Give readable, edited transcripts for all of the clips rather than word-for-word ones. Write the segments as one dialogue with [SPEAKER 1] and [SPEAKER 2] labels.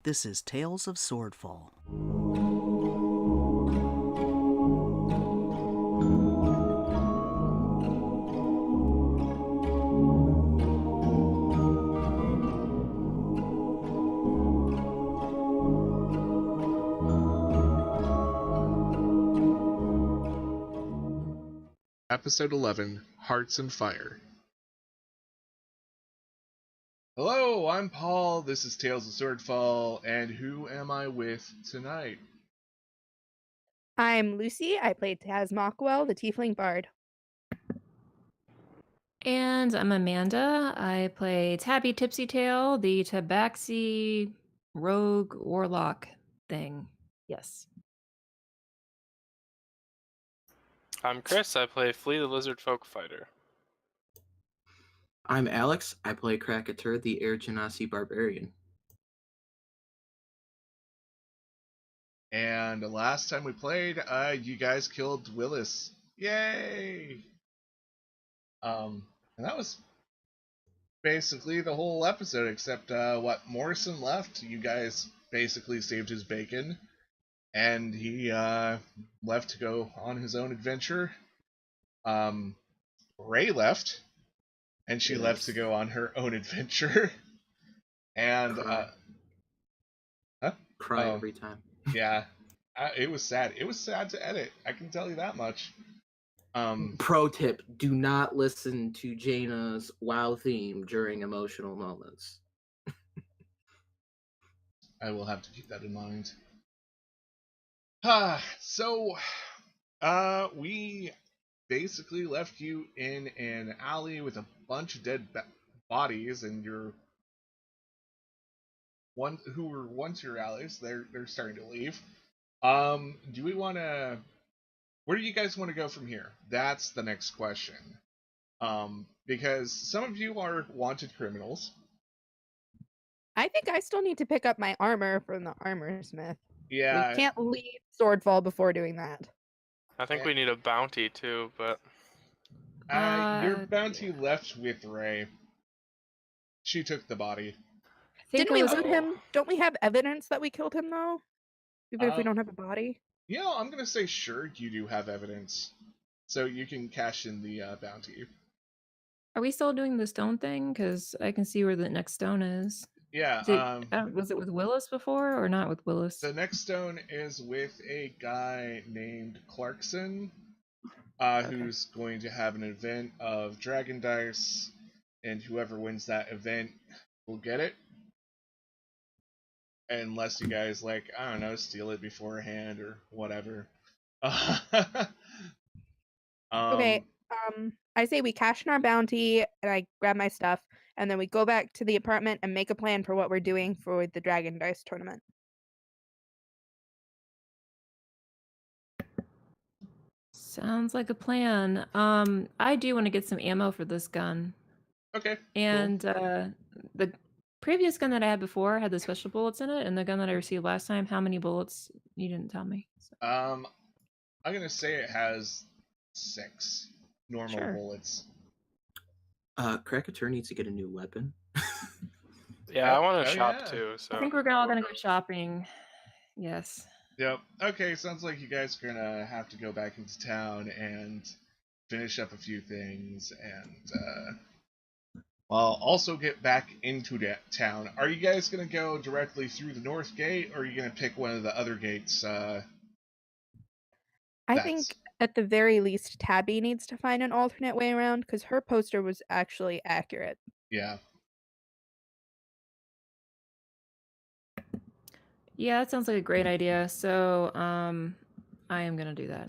[SPEAKER 1] This is Tales of Swordfall.
[SPEAKER 2] Episode 11, Hearts and Fire. Hello, I'm Paul, this is Tales of Swordfall, and who am I with tonight?
[SPEAKER 3] I'm Lucy. I play Taz MacLeod, the Tiefling Bard.
[SPEAKER 4] And I'm Amanda. I play Tabby Tipsytail, the Tabaxi rogue warlock thing. Yes.
[SPEAKER 5] I'm Chris. I play Flea the Lizard Folk Fighter.
[SPEAKER 6] I'm Alex. I play Krakatur, the Air Genasi Barbarian.
[SPEAKER 2] And the last time we played, you guys killed Willis. Yay! And that was basically the whole episode, except Morrison left. You guys basically saved his bacon, and he left to go on his own adventure. Ray left, and she left to go on her own adventure. And
[SPEAKER 6] Cry every time.
[SPEAKER 2] Yeah, it was sad. It was sad to edit. I can tell you that much.
[SPEAKER 6] Pro tip: do not listen to Jaina's WoW theme during emotional moments.
[SPEAKER 2] I will have to keep that in mind. So, we basically left you in an alley with a bunch of dead bodies, and who were once your allies, they're starting to leave. Do we want to? Where do you guys want to go from here? That's the next question. Because some of you are wanted criminals.
[SPEAKER 3] I think I still need to pick up my armor from the armor smith.
[SPEAKER 2] Yeah.
[SPEAKER 3] We can't leave Swordfall before doing that.
[SPEAKER 5] I think we need a bounty too, but
[SPEAKER 2] your bounty left with Ray. She took the body.
[SPEAKER 3] Didn't we loot him? Don't we have evidence that we killed him though? Even if we don't have a body?
[SPEAKER 2] Yeah, I'm gonna say sure, you do have evidence. So you can cash in the bounty.
[SPEAKER 4] Are we still doing the stone thing? Because I can see where the next stone is.
[SPEAKER 2] Yeah.
[SPEAKER 4] Was it with Willis before or not with Willis?
[SPEAKER 2] The next stone is with a guy named Clarkson, who's going to have an event of Dragon Dice, and whoever wins that event will get it. Unless you guys, like, I don't know, steal it beforehand or whatever.
[SPEAKER 3] Okay, I say we cash in our bounty, and I grab my stuff, and then we go back to the apartment and make a plan for what we're doing for the Dragon Dice tournament.
[SPEAKER 4] Sounds like a plan. I do want to get some ammo for this gun.
[SPEAKER 2] Okay.
[SPEAKER 4] And cool. The previous gun that I had before had the special bullets in it, and the gun that I received last time, how many bullets? You didn't tell me. So.
[SPEAKER 2] I'm gonna say it has 6 normal bullets.
[SPEAKER 6] Krakatur needs to get a new weapon.
[SPEAKER 5] Yeah, I want to shop too. So
[SPEAKER 4] I think we're all gonna go shopping. Yes.
[SPEAKER 2] Yep. Okay, sounds like you guys are gonna have to go back into town and finish up a few things, and also get back into that town. Are you guys gonna go directly through the north gate, or are you gonna pick one of the other gates?
[SPEAKER 3] I think at the very least, Tabby needs to find an alternate way around, because her poster was actually accurate.
[SPEAKER 2] Yeah.
[SPEAKER 4] Yeah, that sounds like a great idea. So, I am gonna do that.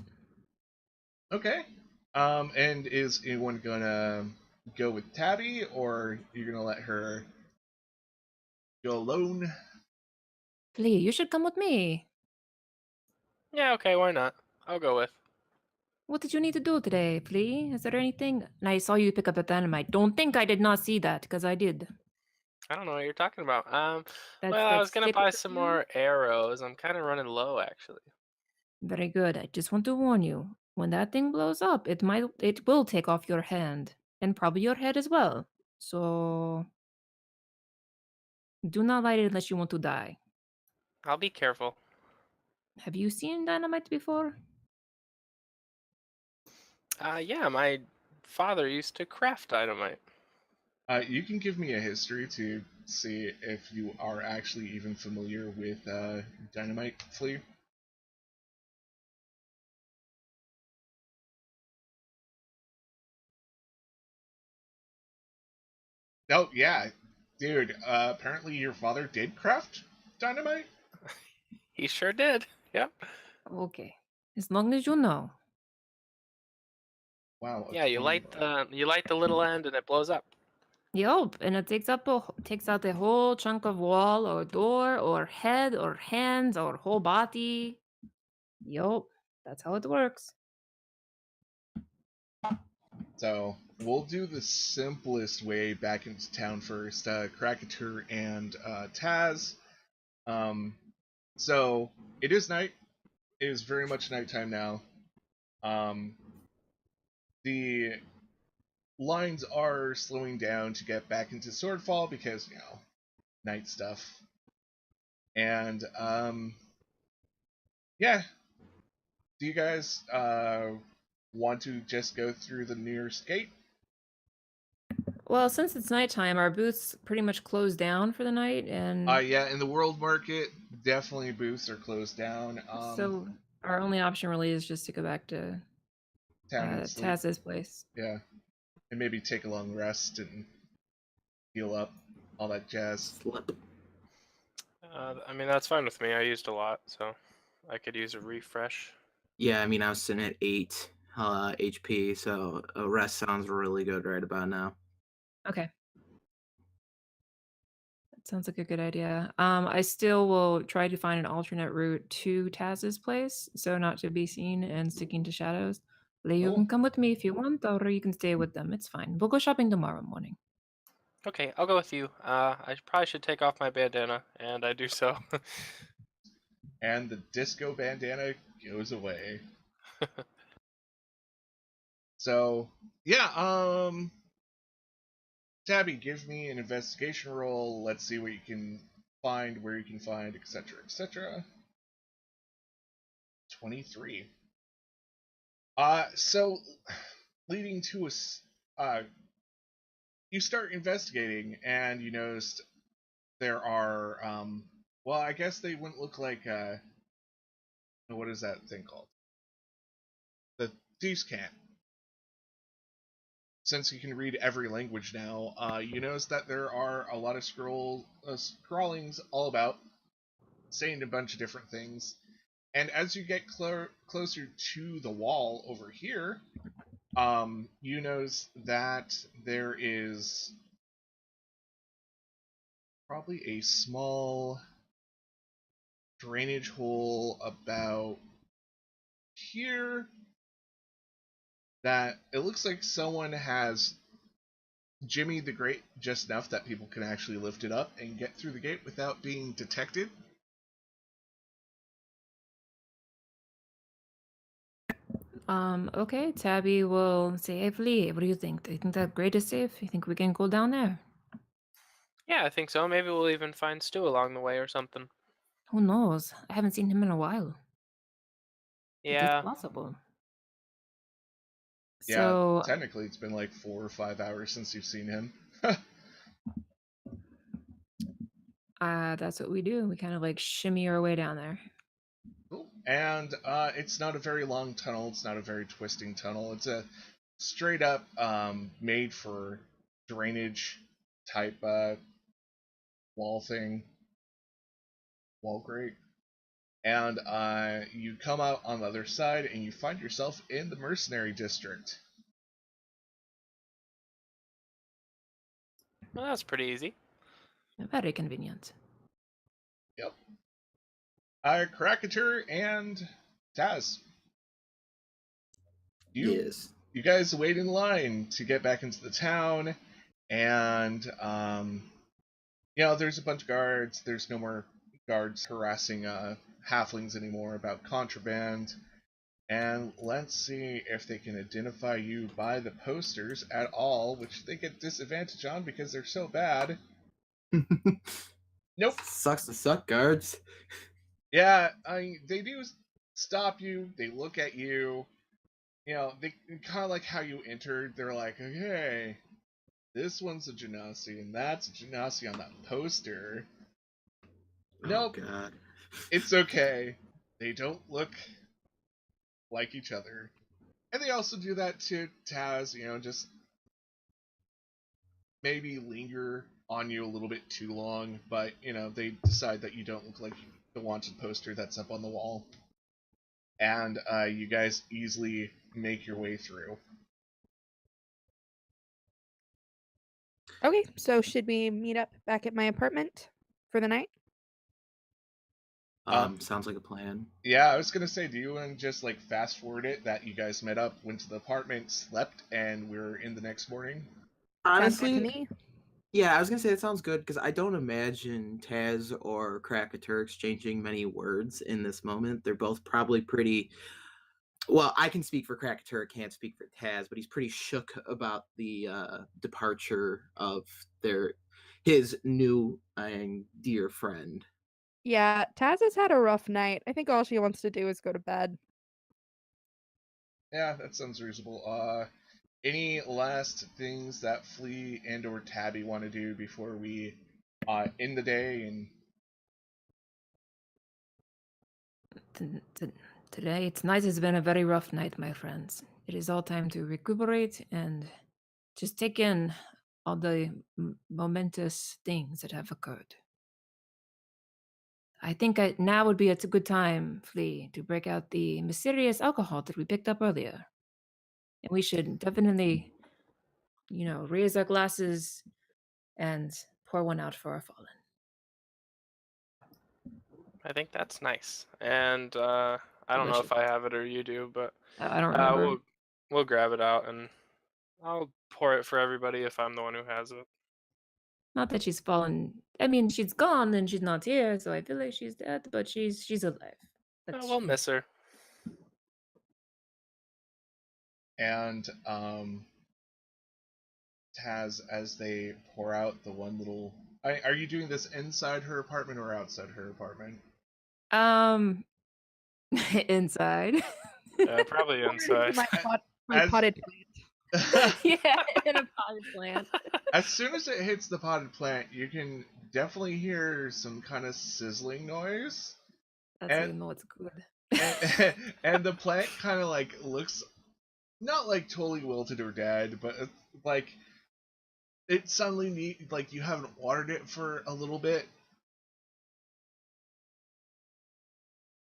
[SPEAKER 2] Okay. And is anyone gonna go with Tabby, or you're gonna let her go alone?
[SPEAKER 4] Flea, you should come with me.
[SPEAKER 5] Yeah, okay, why not? I'll go with.
[SPEAKER 4] What did you need to do today, Flea? Is there anything? And I saw you pick up a dynamite. Don't think I did not see that, because I did.
[SPEAKER 5] I don't know what you're talking about. I was gonna buy some more arrows. I'm kind of running low, actually.
[SPEAKER 4] Very good. I just want to warn you. When that thing blows up, it will take off your hand. And probably your head as well. So do not light it unless you want to die.
[SPEAKER 5] I'll be careful.
[SPEAKER 4] Have you seen dynamite before?
[SPEAKER 5] Yeah, my father used to craft dynamite.
[SPEAKER 2] You can give me a history to see if you are actually even familiar with dynamite, Flea. Oh, yeah. Dude, apparently your father did craft dynamite?
[SPEAKER 5] He sure did. Yep.
[SPEAKER 4] Okay. As long as you know.
[SPEAKER 2] Wow.
[SPEAKER 5] Yeah, you light the little end and it blows up.
[SPEAKER 4] Yup, and it takes out a whole chunk of wall or door or head or hands or whole body. Yup, that's how it works.
[SPEAKER 2] So, we'll do the simplest way back into town first. Krakatur and Taz. So, it is night. It is very much nighttime now. The lines are slowing down to get back into Swordfall because, night stuff. And, yeah. Do you guys want to just go through the nearest gate?
[SPEAKER 4] Well, since it's nighttime, our booths pretty much closed down for the night, and
[SPEAKER 2] Yeah, in the world market, definitely booths are closed down.
[SPEAKER 4] so our only option really is just to go back to
[SPEAKER 2] town and sleep.
[SPEAKER 4] Taz's place.
[SPEAKER 2] Yeah, and maybe take a long rest and heal up, all that jazz.
[SPEAKER 5] I mean, that's fine with me. I used a lot, so I could use a refresh.
[SPEAKER 6] Yeah, I mean, I was sitting at 8 HP, so a rest sounds really good right about now.
[SPEAKER 4] Okay. That sounds like a good idea. I still will try to find an alternate route to Taz's place, so not to be seen and sticking to shadows. You can come with me if you want, or you can stay with them. It's fine. We'll go shopping tomorrow morning.
[SPEAKER 5] Okay, I'll go with you. I probably should take off my bandana, and I do so.
[SPEAKER 2] And the disco bandana goes away. So, yeah, Tabby, give me an investigation roll. Let's see what you can find, where you can find, etc., etc. 23. So, leading to you start investigating, and you noticed there are, well, I guess they wouldn't look like, what is that thing called? The Thieves' Cant. Since you can read every language now, you notice that there are a lot of scrawlings all about, saying a bunch of different things. And as you get closer to the wall over here, you notice that there is probably a small drainage hole about here that it looks like someone has jimmied the grate just enough that people can actually lift it up and get through the gate without being detected.
[SPEAKER 4] Okay, Tabby will say, hey, Flea, what do you think? Do you think that grate is safe? You think we can go down there?
[SPEAKER 5] Yeah, I think so. Maybe we'll even find Stu along the way or something.
[SPEAKER 4] Who knows? I haven't seen him in a while.
[SPEAKER 5] Yeah.
[SPEAKER 4] It's possible.
[SPEAKER 2] Yeah,
[SPEAKER 4] So,
[SPEAKER 2] technically it's been like 4 or 5 hours since you've seen him.
[SPEAKER 4] that's what we do. We kind of like shimmy our way down there.
[SPEAKER 2] Cool. And it's not a very long tunnel. It's not a very twisting tunnel. It's a straight up made for drainage type wall thing, wall grate. And you come out on the other side and you find yourself in the mercenary district.
[SPEAKER 5] Well, that's pretty easy.
[SPEAKER 4] Very convenient.
[SPEAKER 2] Yep. Krakatur and Taz.
[SPEAKER 6] Yes.
[SPEAKER 2] You guys wait in line to get back into the town, and there's a bunch of guards. There's no more guards harassing halflings anymore about contraband. And let's see if they can identify you by the posters at all, which they get disadvantage on because they're so bad. Nope.
[SPEAKER 6] Sucks to suck, guards.
[SPEAKER 2] Yeah, they do stop you. They look at you. They kind of like how you entered. They're like, okay, this one's a Genasi, and that's a Genasi on that poster. Nope,
[SPEAKER 6] God.
[SPEAKER 2] it's okay. They don't look like each other. And they also do that to Taz, just maybe linger on you a little bit too long, but, they decide that you don't look like the wanted poster that's up on the wall. And you guys easily make your way through.
[SPEAKER 3] Okay, so should we meet up back at my apartment for the night?
[SPEAKER 6] Sounds like a plan.
[SPEAKER 2] Yeah, I was gonna say, do you want to just like fast forward it that you guys met up, went to the apartment, slept, and we're in the next morning?
[SPEAKER 6] Honestly,
[SPEAKER 3] Sounds good to me.
[SPEAKER 6] yeah, I was gonna say it sounds good because I don't imagine Taz or Krakatur exchanging many words in this moment. They're both probably pretty. Well, I can speak for Krakatur, can't speak for Taz, but he's pretty shook about the departure of his new and dear friend.
[SPEAKER 3] Yeah, Taz has had a rough night. I think all she wants to do is go to bed.
[SPEAKER 2] Yeah, that sounds reasonable. Any last things that Flea and or Tabby want to do before we end the day? And
[SPEAKER 4] Today, tonight has been a very rough night, my friends. It is all time to recuperate and just take in all the momentous things that have occurred. I think now would be a good time, Flea, to break out the mysterious alcohol that we picked up earlier. And we should definitely, raise our glasses and pour one out for our fallen.
[SPEAKER 5] I think that's nice. And I don't know if I have it or you do, but
[SPEAKER 4] I don't remember.
[SPEAKER 5] We'll grab it out and I'll pour it for everybody if I'm the one who has it.
[SPEAKER 4] Not that she's fallen. I mean, she's gone and she's not here, so I feel like she's dead, but she's alive.
[SPEAKER 5] We'll miss her.
[SPEAKER 2] And Taz, as they pour out the one little... Are you doing this inside her apartment or outside her apartment?
[SPEAKER 4] Inside.
[SPEAKER 5] Yeah, probably inside.
[SPEAKER 3] My potted plant.
[SPEAKER 4] Yeah, in a potted plant.
[SPEAKER 2] As soon as it hits the potted plant, you can definitely hear some kind of sizzling noise.
[SPEAKER 4] That's how you know it's
[SPEAKER 2] good. And the plant kind of like looks not like totally wilted or dead, but like it suddenly like you haven't watered it for a little bit.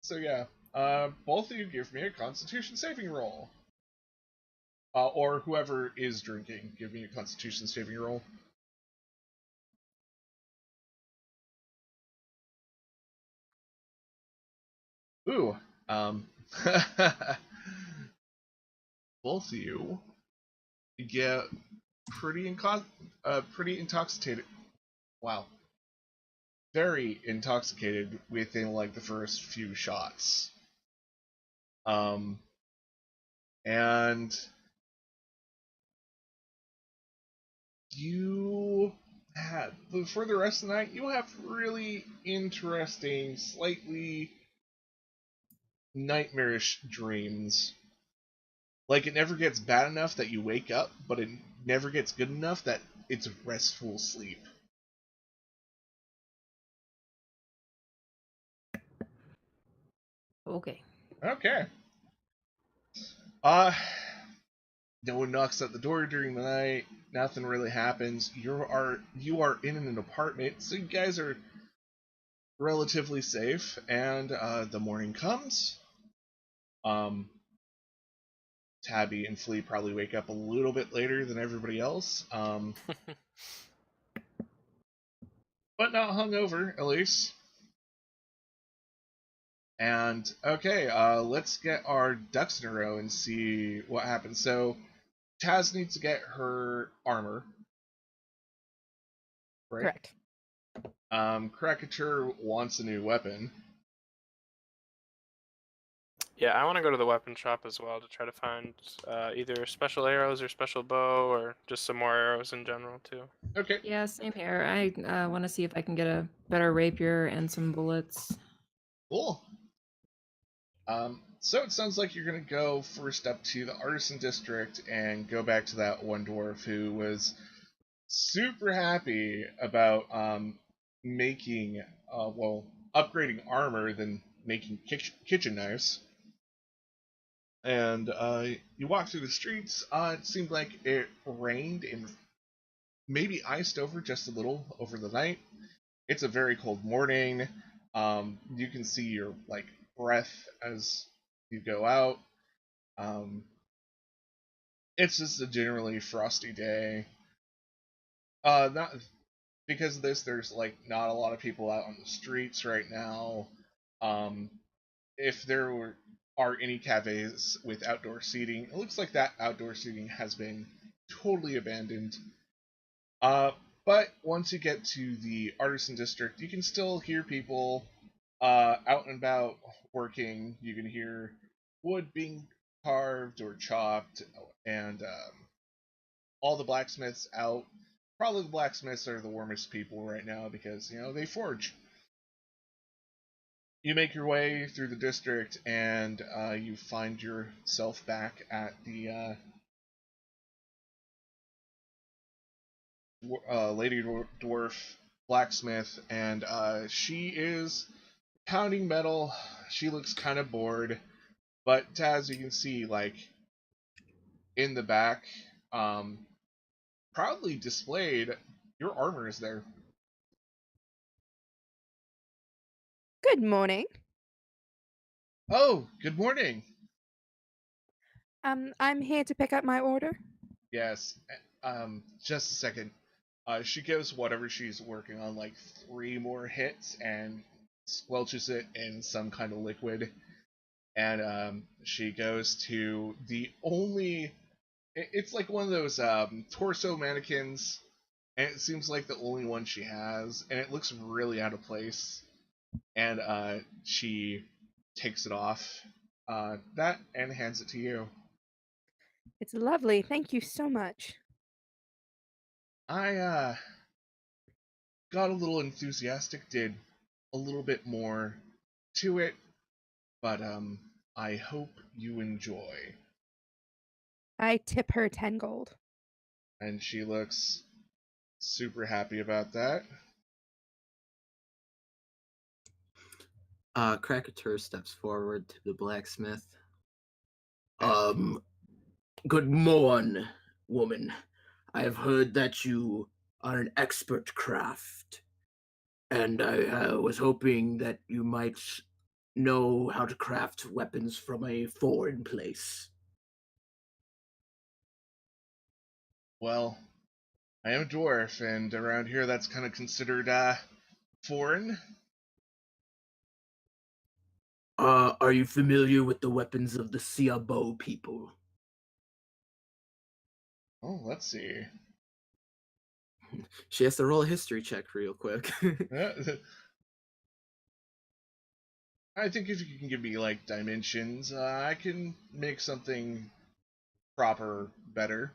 [SPEAKER 2] So yeah, both of you give me a Constitution saving roll. Or whoever is drinking, give me a Constitution saving roll. Ooh, both of you get pretty intoxicated. Wow. Very intoxicated within like the first few shots. And you had, for the rest of the night, you have really interesting, slightly nightmarish dreams. Like, it never gets bad enough that you wake up, but it never gets good enough that it's restful sleep.
[SPEAKER 4] Okay.
[SPEAKER 2] No one knocks at the door during the night. Nothing really happens. You are in an apartment, so you guys are relatively safe. And the morning comes. Tabby and Flea probably wake up a little bit later than everybody else. But not hungover, at least. And okay, let's get our ducks in a row and see what happens. So Taz needs to get her armor. Right?
[SPEAKER 3] Correct.
[SPEAKER 2] Krakatur wants a new weapon.
[SPEAKER 5] Yeah, I want to go to the weapon shop as well to try to find either special arrows or special bow or just some more arrows in general too.
[SPEAKER 2] Okay.
[SPEAKER 4] Yeah, same here. I want to see if I can get a better rapier and some bullets.
[SPEAKER 2] Cool. So it sounds like you're gonna go first up to the artisan district and go back to that one dwarf who was super happy about making, upgrading armor than making kitchen knives. And you walk through the streets. It seemed like it rained and maybe iced over just a little over the night. It's a very cold morning. You can see your breath as you go out. It's just a generally frosty day. Not because of this. There's not a lot of people out on the streets right now. If there are any cafes with outdoor seating, it looks like that outdoor seating has been totally abandoned. But once you get to the artisan district, you can still hear people out and about working. You can hear wood being carved or chopped, and all the blacksmiths out. Probably the blacksmiths are the warmest people right now because they forge. You make your way through the district, and you find yourself back at the Lady Dwarf blacksmith, and she is pounding metal. She looks kind of bored, but Taz, you can see in the back, proudly displayed, your armor is there.
[SPEAKER 3] Good morning.
[SPEAKER 2] Oh, good morning.
[SPEAKER 3] I'm here to pick up my order.
[SPEAKER 2] Yes. Just a second. She gives whatever she's working on 3 more hits and squelches it in some kind of liquid. And she goes to the only. It's like one of those torso mannequins, and it seems like the only one she has, and it looks really out of place. And she takes it off. That and hands it to you.
[SPEAKER 3] It's lovely. Thank you so much.
[SPEAKER 2] I got a little enthusiastic, did a little bit more to it, but I hope you enjoy.
[SPEAKER 3] I tip her 10 gold.
[SPEAKER 2] And she looks super happy about that.
[SPEAKER 6] Krakatur steps forward to the blacksmith. Good morn, woman. I have heard that you are an expert craft, and I was hoping that you might know how to craft weapons from a foreign place.
[SPEAKER 2] Well, I am a dwarf, and around here that's kind of considered foreign.
[SPEAKER 6] Are you familiar with the weapons of the Siabo people?
[SPEAKER 2] Oh, let's see.
[SPEAKER 6] She has to roll a history check real quick.
[SPEAKER 2] I think if you can give me dimensions, I can make something proper better.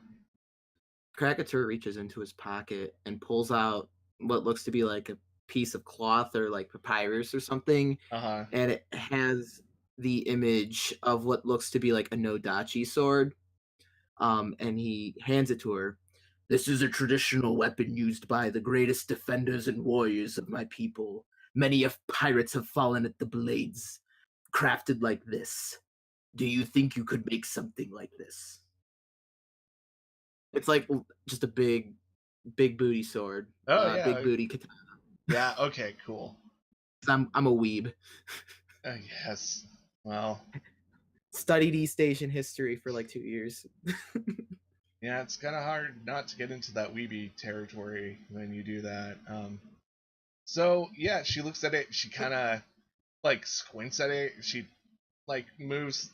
[SPEAKER 6] Krakatur reaches into his pocket and pulls out what looks to be like a piece of cloth or papyrus or something.
[SPEAKER 2] Uh-huh.
[SPEAKER 6] And it has the image of what looks to be like a Nodachi sword. And he hands it to her. This is a traditional weapon used by the greatest defenders and warriors of my people. Many of pirates have fallen at the blades, crafted like this. Do you think you could make something like this? It's like just a big booty sword.
[SPEAKER 2] Oh, yeah.
[SPEAKER 6] Big booty katana.
[SPEAKER 2] Yeah, okay, cool.
[SPEAKER 6] I'm a weeb.
[SPEAKER 2] Yes. Well.
[SPEAKER 6] Studied East Asian history for 2 years.
[SPEAKER 2] Yeah, it's kind of hard not to get into that weeby territory when you do that. So yeah, she looks at it. She kind of squints at it. She moves,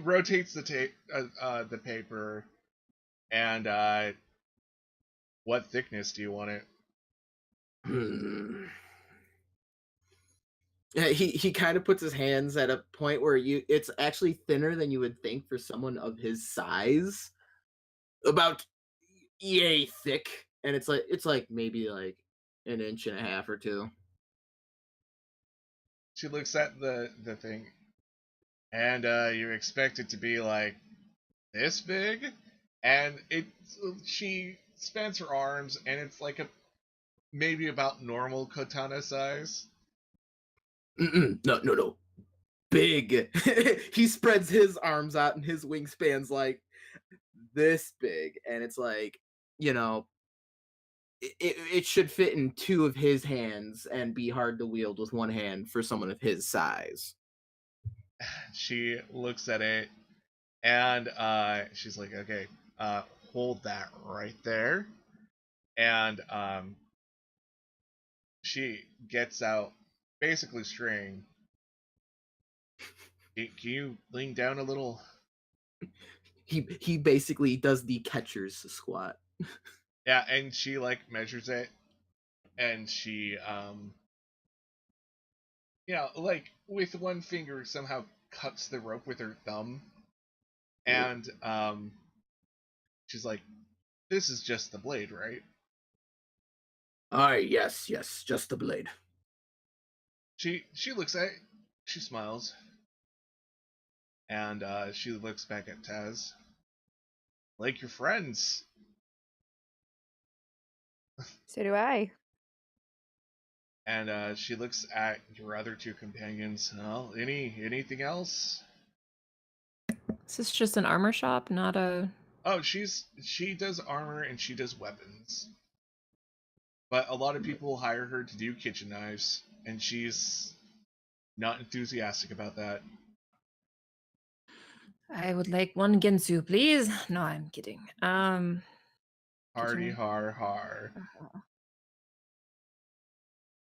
[SPEAKER 2] rotates the paper, and what thickness do you want it?
[SPEAKER 6] Yeah, he kind of puts his hands at a point where it's actually thinner than you would think for someone of his size. About yay thick, and it's maybe an inch and a half or 2.
[SPEAKER 2] she looks at the thing, and you expect it to be like this big, and she spans her arms, and it's like a maybe about normal katana size.
[SPEAKER 6] No. Big. He spreads his arms out and his wingspan's like this big, and it's like, you know, it should fit in two of his hands and be hard to wield with one hand for someone of his size.
[SPEAKER 2] She looks at it, and she's like, okay, hold that right there. And she gets out basically string. Can you lean down a little?
[SPEAKER 6] He basically does the catcher's squat.
[SPEAKER 2] Yeah, and she like measures it, and she like with one finger somehow cuts the rope with her thumb, and she's like, this is just the blade, right?
[SPEAKER 6] Yes, just the blade.
[SPEAKER 2] She looks at it, she smiles, and she looks back at Taz. Like your friends.
[SPEAKER 3] So do I.
[SPEAKER 2] And she looks at your other two companions. Well, anything else?
[SPEAKER 4] Is this just an armor shop, not a...
[SPEAKER 2] Oh, she does armor and she does weapons. But a lot of people hire her to do kitchen knives, and she's not enthusiastic about that.
[SPEAKER 4] I would like one Gensu, please. No, I'm kidding.
[SPEAKER 2] Hardy
[SPEAKER 4] kitchen-
[SPEAKER 2] har.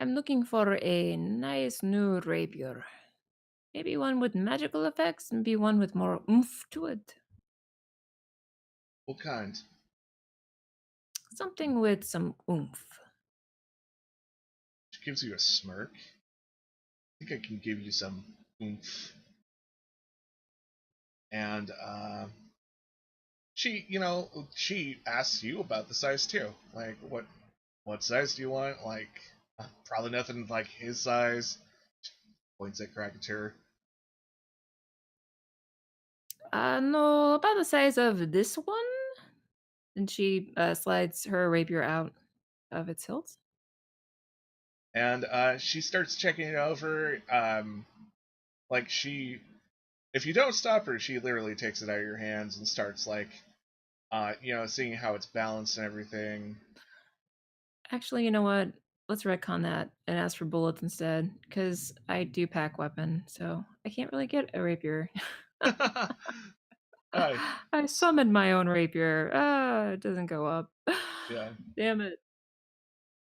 [SPEAKER 4] I'm looking for a nice new rapier. Maybe one with magical effects, maybe one with more oomph to it.
[SPEAKER 2] What kind?
[SPEAKER 4] Something with some oomph.
[SPEAKER 2] She gives you a smirk. I think I can give you some oomph. And she asks you about the size too. Like, what size do you want? Like, probably nothing like his size. She points at Krakatur.
[SPEAKER 4] No, about the size of this one. And she slides her rapier out of its hilt.
[SPEAKER 2] And she starts checking it over. Like if you don't stop her, she literally takes it out of your hands and starts like, seeing how it's balanced and everything.
[SPEAKER 4] Actually, you know what? Let's retcon that and ask for bullets instead, because I do pack weapon, so I can't really get a rapier.
[SPEAKER 2] Hi.
[SPEAKER 4] I summoned my own rapier. It doesn't go up.
[SPEAKER 2] Yeah.
[SPEAKER 4] Damn it.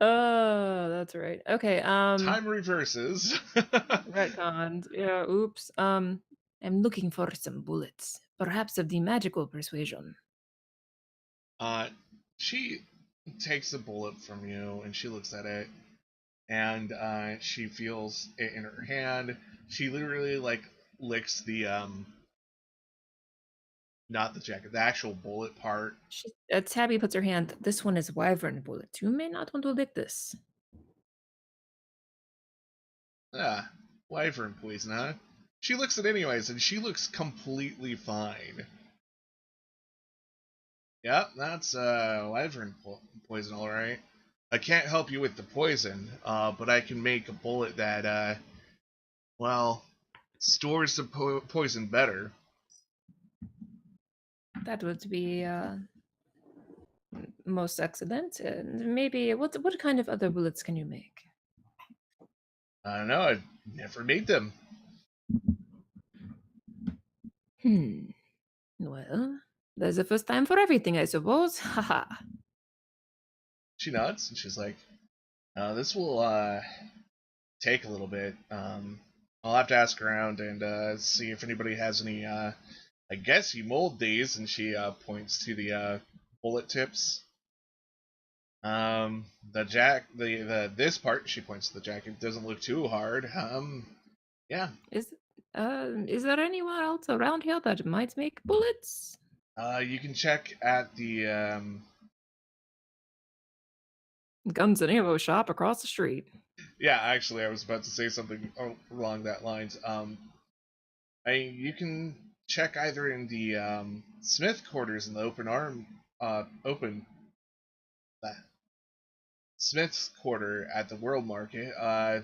[SPEAKER 4] Oh, that's right. Okay.
[SPEAKER 2] Time reverses.
[SPEAKER 4] Retcons. Yeah. Oops. I'm looking for some bullets, perhaps of the magical persuasion.
[SPEAKER 2] She takes a bullet from you and she looks at it, and she feels it in her hand. She literally like licks the not the jacket, the actual bullet part.
[SPEAKER 4] Tabby puts her hand. This one is wyvern bullet. You may not want to lick this.
[SPEAKER 2] Ah, wyvern poison, huh? She licks it anyways, and she looks completely fine. Yep, that's wyvern poison, all right. I can't help you with the poison, but I can make a bullet that, stores the poison better.
[SPEAKER 4] That would be most excellent. Maybe what kind of other bullets can you make?
[SPEAKER 2] I don't know, I've never made them.
[SPEAKER 4] Well, there's a first time for everything, I suppose. Haha.
[SPEAKER 2] She nods, and she's like, this will take a little bit. I'll have to ask around and see if anybody has any, I guess you mold these, and she points to the bullet tips. This part, she points to the jacket, doesn't look too hard. Yeah.
[SPEAKER 4] Is there anyone else around here that might make bullets?
[SPEAKER 2] You can check at the
[SPEAKER 4] Guns and ammo shop across the street.
[SPEAKER 2] Yeah, actually, I was about to say something along that lines. You can check either in the Smith quarters in the open Smith's quarter at the World Market.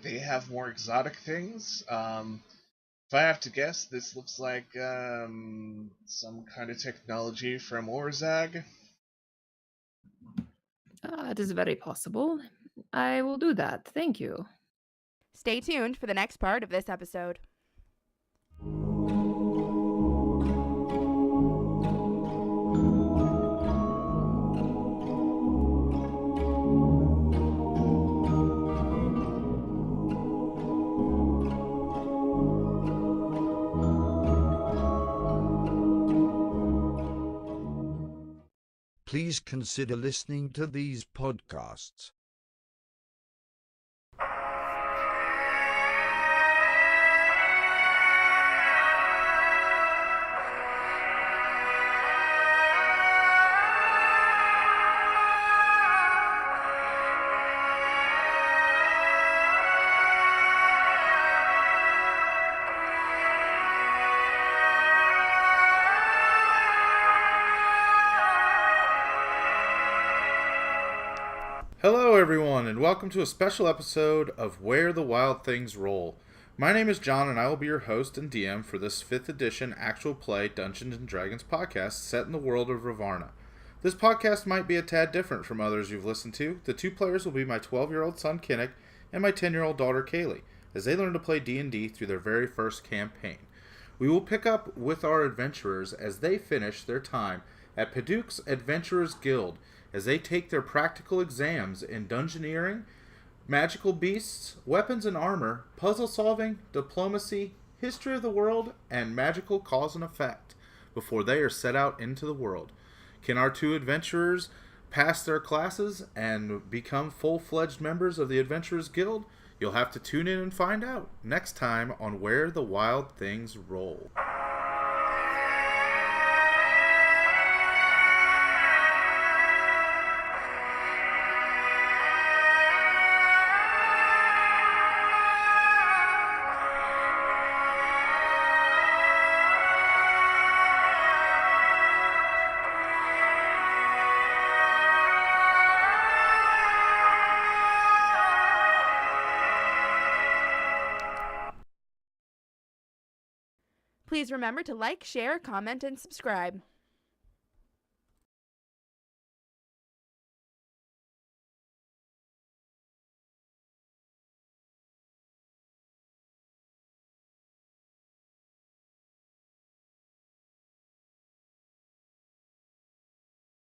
[SPEAKER 2] They have more exotic things. If I have to guess, this looks like some kind of technology from Orzag.
[SPEAKER 4] It is very possible. I will do that. Thank you.
[SPEAKER 3] Stay tuned for the next part of this episode.
[SPEAKER 7] Please consider listening to these podcasts.
[SPEAKER 8] Hello, everyone, and welcome to a special episode of Where the Wild Things Roll. My name is John, and I will be your host and DM for this 5th edition actual play Dungeons & Dragons podcast set in the world of Ravarna. This podcast might be a tad different from others you've listened to. The two players will be my 12-year-old son, Kinnick, and my 10-year-old daughter, Kaylee, as they learn to play D&D through their very first campaign. We will pick up with our adventurers as they finish their time at Paduke's Adventurers Guild, as they take their practical exams in dungeoneering, magical beasts, weapons and armor, puzzle solving, diplomacy, history of the world, and magical cause and effect before they are set out into the world. Can our two adventurers pass their classes and become full-fledged members of the Adventurers Guild? You'll have to tune in and find out next time on Where the Wild Things Roll.
[SPEAKER 3] Please remember to like, share, comment, and subscribe.